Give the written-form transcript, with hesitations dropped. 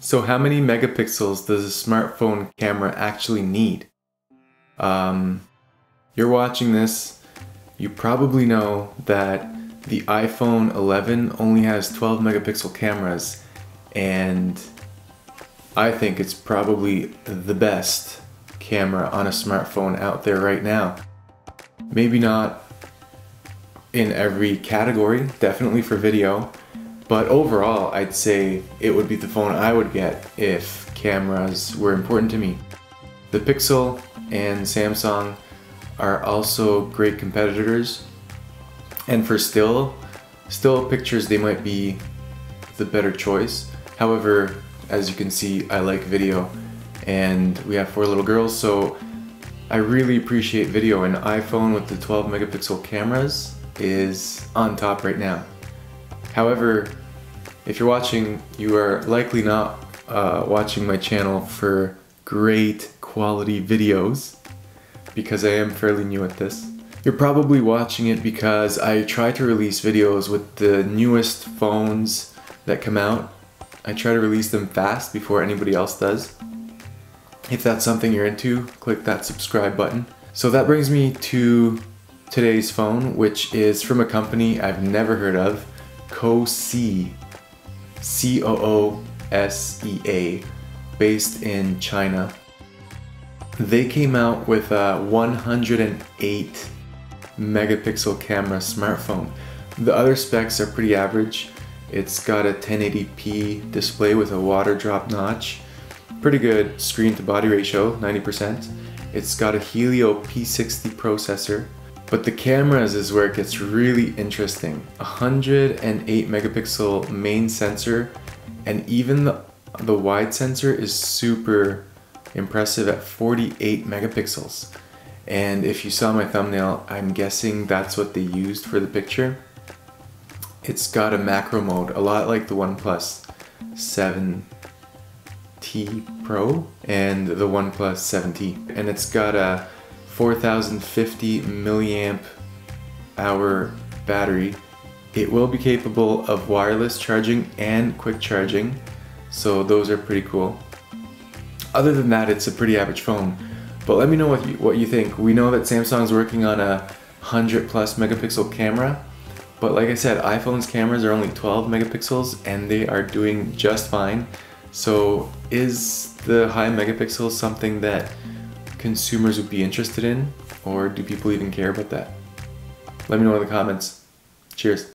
So how many megapixels does a smartphone camera actually need? You're watching this, you probably know that the iPhone 11 only has 12 megapixel cameras, and I think it's probably the best camera on a smartphone out there right now. Maybe not in every category, definitely for video, but overall I'd say it would be the phone I would get if cameras were important to me. The Pixel and Samsung are also great competitors, and for still pictures they might be the better choice. However, as you can see, I like video, and we have 4 little girls, so I really appreciate video, and iPhone with the 12 megapixel cameras is on top right now. However, if you're watching, you are likely not watching my channel for great quality videos, because I am fairly new at this. You're probably watching it because I try to release videos with the newest phones that come out. I try to release them fast before anybody else does. If that's something you're into, click that subscribe button. So that brings me to today's phone, which is from a company I've never heard of, Coosea, C-O-O-S-E-A, based in China. They came out with a 108 megapixel camera smartphone. The other specs are pretty average. It's got a 1080p display with a water drop notch. Pretty good screen to body ratio, 90%. It's got a Helio P60 processor. But the cameras is where it gets really interesting. 108 megapixel main sensor, and even the wide sensor is super impressive at 48 megapixels. And if you saw my thumbnail, I'm guessing that's what they used for the picture. It's got a macro mode, a lot like the OnePlus 7T Pro and the OnePlus 7T. And it's got a 4050 milliamp hour battery. It will be capable of wireless charging and quick charging, so those are pretty cool. Other than that, it's a pretty average phone. But let me know what you think. We know that Samsung's working on a 100 plus megapixel camera, but like I said, iPhone's cameras are only 12 megapixels and they are doing just fine. So is the high megapixels something that consumers would be interested in, or do people even care about that? Let me know in the comments. Cheers.